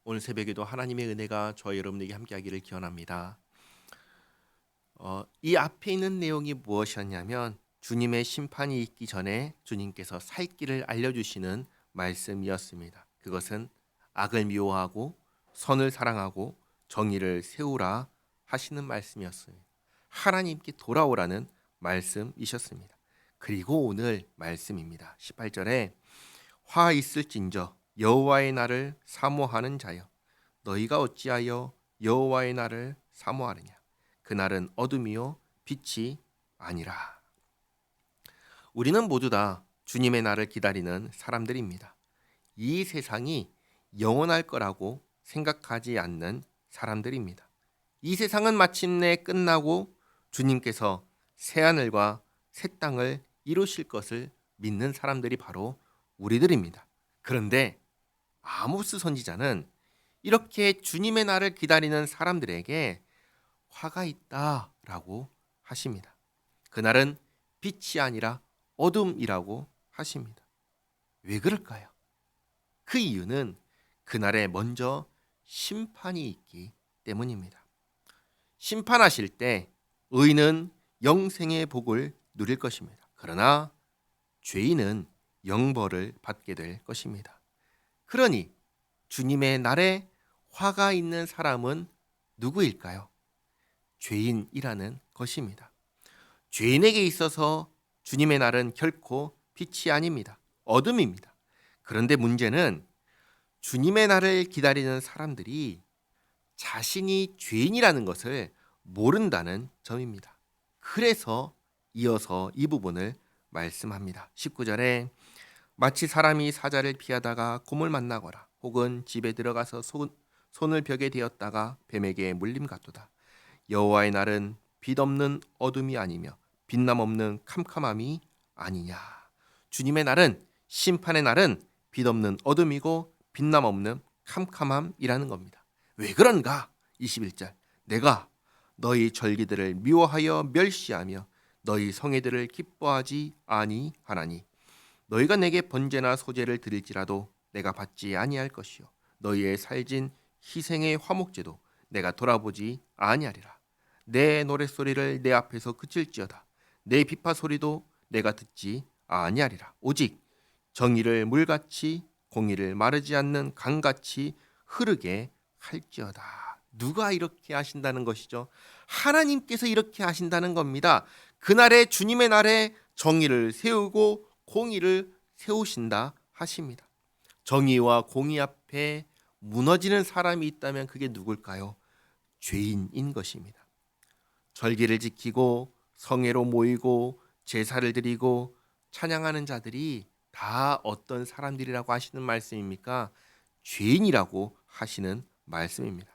오늘 새벽에도 하나님의 은혜가 저와 여러분에게 함께하기를 기원합니다. 이 앞에 있는 내용이 무엇이었냐면 주님의 심판이 있기 전에 주님께서 살 길을 알려주시는 말씀이었습니다. 그것은 악을 미워하고 선을 사랑하고 정의를 세우라 하시는 말씀이었습니다. 하나님께 돌아오라는 말씀이셨습니다. 그리고 오늘 말씀입니다. 18절에 화 있을진저 여호와의 날을 사모하는 자여 너희가 어찌하여 여호와의 날을 사모하느냐 그날은 어둠이요 빛이 아니라. 우리는 모두 다 주님의 날을 기다리는 사람들입니다. 이 세상이 영원할 거라고 생각하지 않는 사람들입니다. 이 세상은 마침내 끝나고 주님께서 새하늘과 새 땅을 이루실 것을 믿는 사람들이 바로 우리들입니다. 그런데 아모스 선지자는 이렇게 주님의 날을 기다리는 사람들에게 화가 있다라고 하십니다. 그날은 빛이 아니라 어둠이라고 하십니다. 왜 그럴까요? 그 이유는 그날에 먼저 심판이 있기 때문입니다. 심판하실 때 의인은 영생의 복을 누릴 것입니다. 그러나 죄인은 영벌을 받게 될 것입니다. 그러니 주님의 날에 화가 있는 사람은 누구일까요? 죄인이라는 것입니다. 죄인에게 있어서 주님의 날은 결코 빛이 아닙니다. 어둠입니다. 그런데 문제는 주님의 날을 기다리는 사람들이 자신이 죄인이라는 것을 모른다는 점입니다. 그래서 이어서 이 부분을 말씀합니다. 19절에 마치 사람이 사자를 피하다가 곰을 만나거나 혹은 집에 들어가서 손을 벽에 대었다가 뱀에게 물림 같도다. 여호와의 날은 빛 없는 어둠이 아니며 빛남 없는 캄캄함이 아니냐. 주님의 날은, 심판의 날은 빛 없는 어둠이고 빛남 없는 캄캄함이라는 겁니다. 왜 그런가? 21절 내가 너희 절기들을 미워하여 멸시하며 너희 성회들을 기뻐하지 아니하나니 너희가 내게 번제나 소제를 드릴지라도 내가 받지 아니할 것이요 너희의 살진 희생의 화목제도 내가 돌아보지 아니하리라. 내 노랫소리를 내 앞에서 그칠지어다. 내 비파 소리도 내가 듣지 아니하리라. 오직 정의를 물같이 공의를 마르지 않는 강같이 흐르게 할지어다. 누가 이렇게 하신다는 것이죠? 하나님께서 이렇게 하신다는 겁니다. 그날에 주님의 날에 정의를 세우고 공의를 세우신다 하십니다. 정의와 공의 앞에 무너지는 사람이 있다면 그게 누굴까요? 죄인인 것입니다. 절기를 지키고 성회로 모이고 제사를 드리고 찬양하는 자들이 다 어떤 사람들이라고 하시는 말씀입니까? 죄인이라고 하시는 말씀입니다.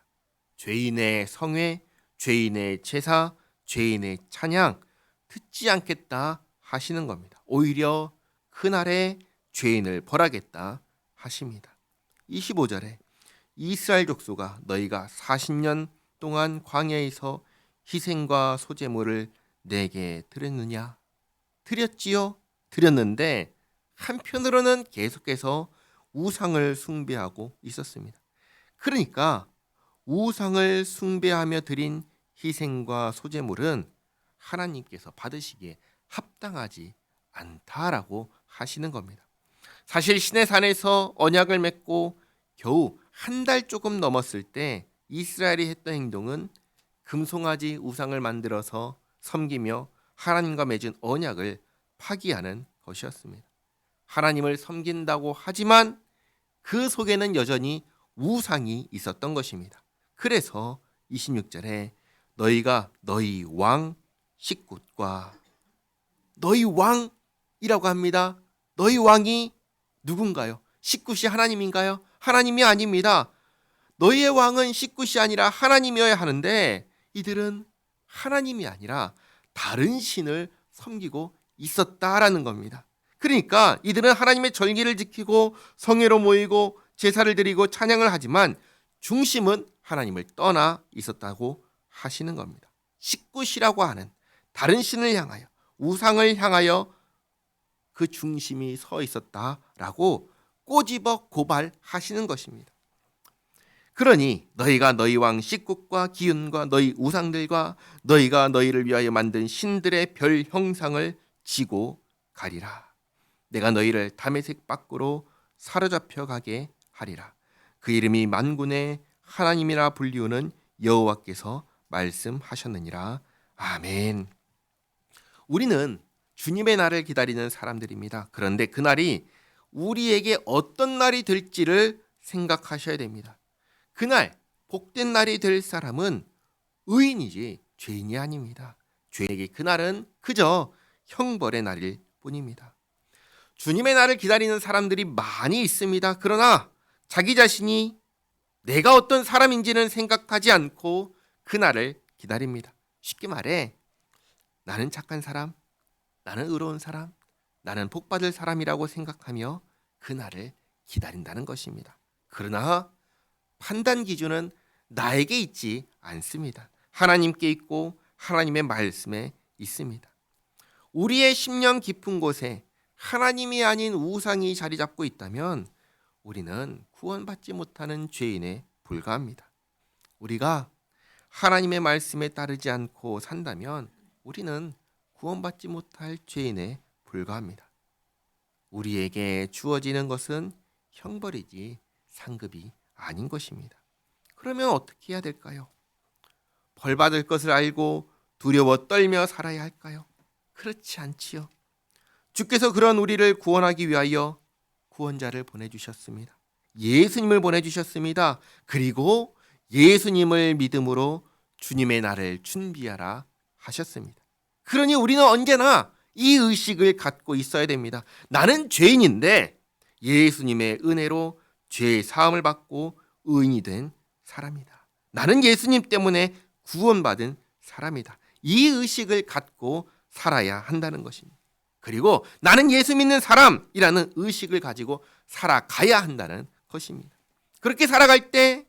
죄인의 성회, 죄인의 제사, 죄인의 찬양 듣지 않겠다 하시는 겁니다. 오히려 그날에 죄인을 벌하겠다 하십니다. 25절에 이스라엘 족속아 너희가 40년 동안 광야에서 희생과 소제물을 내게 드렸느냐? 드렸지요. 드렸는데 한편으로는 계속해서 우상을 숭배하고 있었습니다. 그러니까 우상을 숭배하며 드린 희생과 소제물은 하나님께서 받으시기에 합당하지 않다라고 하시는 겁니다. 사실 시내산에서 언약을 맺고 겨우 한 달 조금 넘었을 때 이스라엘이 했던 행동은 금송아지 우상을 만들어서 섬기며 하나님과 맺은 언약을 파기하는 것이었습니다. 하나님을 섬긴다고 하지만 그 속에는 여전히 우상이 있었던 것입니다. 그래서 26절에 너희가 너희 왕 식굿과 너희 왕이라고 합니다. 너희 왕이 누군가요? 식굿이 하나님인가요? 하나님이 아닙니다. 너희의 왕은 식굿이 아니라 하나님이어야 하는데 이들은 하나님이 아니라 다른 신을 섬기고 있었다라는 겁니다. 그러니까 이들은 하나님의 절기를 지키고 성회로 모이고 제사를 드리고 찬양을 하지만 중심은 하나님을 떠나 있었다고 하시는 겁니다. 식굿이라고 하는 다른 신을 향하여 우상을 향하여 그 중심이 서 있었다라고 꼬집어 고발하시는 것입니다. 그러니 너희가 너희 왕 식국과 기운과 너희 우상들과 너희가 너희를 위하여 만든 신들의 별 형상을 지고 가리라. 내가 너희를 다메섹 밖으로 사로잡혀 가게 하리라. 그 이름이 만군의 하나님이라 불리우는 여호와께서 말씀하셨느니라. 아멘. 우리는 주님의 날을 기다리는 사람들입니다. 그런데 그 날이 우리에게 어떤 날이 될지를 생각하셔야 됩니다. 그날 복된 날이 될 사람은 의인이지 죄인이 아닙니다. 죄인에게 그날은 그저 형벌의 날일 뿐입니다. 주님의 날을 기다리는 사람들이 많이 있습니다. 그러나 자기 자신이 내가 어떤 사람인지는 생각하지 않고 그 날을 기다립니다. 쉽게 말해 나는 착한 사람, 나는 의로운 사람, 나는 복받을 사람이라고 생각하며 그 날을 기다린다는 것입니다. 그러나 판단 기준은 나에게 있지 않습니다. 하나님께 있고 하나님의 말씀에 있습니다. 우리의 심령 깊은 곳에 하나님이 아닌 우상이 자리 잡고 있다면 우리는 구원받지 못하는 죄인에 불과합니다. 우리가 하나님의 말씀에 따르지 않고 산다면 우리는 구원받지 못할 죄인에 불과합니다. 우리에게 주어지는 것은 형벌이지 상급이 아닌 것입니다. 그러면 어떻게 해야 될까요? 벌 받을 것을 알고 두려워 떨며 살아야 할까요? 그렇지 않지요. 주께서 그런 우리를 구원하기 위하여 구원자를 보내주셨습니다. 예수님을 보내주셨습니다. 그리고 예수님을 믿음으로 주님의 날을 준비하라 하셨습니다. 그러니 우리는 언제나 이 의식을 갖고 있어야 됩니다. 나는 죄인인데 예수님의 은혜로 죄의 사함을 받고 의인이 된 사람이다. 나는 예수님 때문에 구원받은 사람이다. 이 의식을 갖고 살아야 한다는 것입니다. 그리고 나는 예수 믿는 사람이라는 의식을 가지고 살아가야 한다는 것입니다. 그렇게 살아갈 때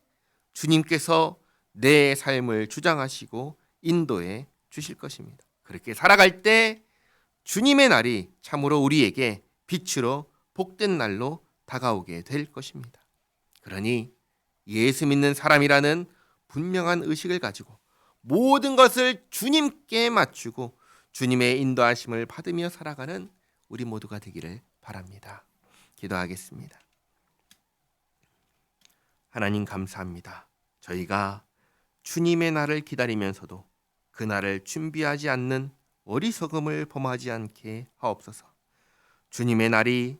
주님께서 내 삶을 주장하시고 인도해 주실 것입니다. 그렇게 살아갈 때 주님의 날이 참으로 우리에게 빛으로 복된 날로 다가오게 될 것입니다. 그러니 예수 믿는 사람이라는 분명한 의식을 가지고 모든 것을 주님께 맞추고 주님의 인도하심을 받으며 살아가는 우리 모두가 되기를 바랍니다. 기도하겠습니다. 하나님 감사합니다. 저희가 주님의 날을 기다리면서도 그 날을 준비하지 않는 어리석음을 범하지 않게 하옵소서. 주님의 날이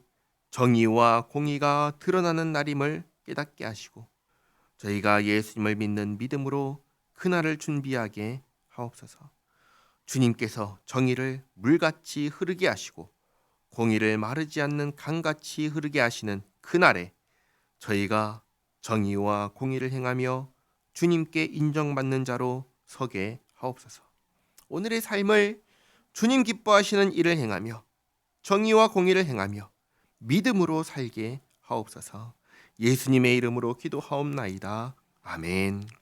정의와 공의가 드러나는 날임을 깨닫게 하시고 저희가 예수님을 믿는 믿음으로 그 날을 준비하게 하옵소서. 주님께서 정의를 물같이 흐르게 하시고 공의를 마르지 않는 강같이 흐르게 하시는 그 날에 저희가 정의와 공의를 행하며 주님께 인정받는 자로 서게 하옵소서. 오늘의 삶을 주님 기뻐하시는 일을 행하며 정의와 공의를 행하며 믿음으로 살게 하옵소서. 예수님의 이름으로 기도하옵나이다. 아멘.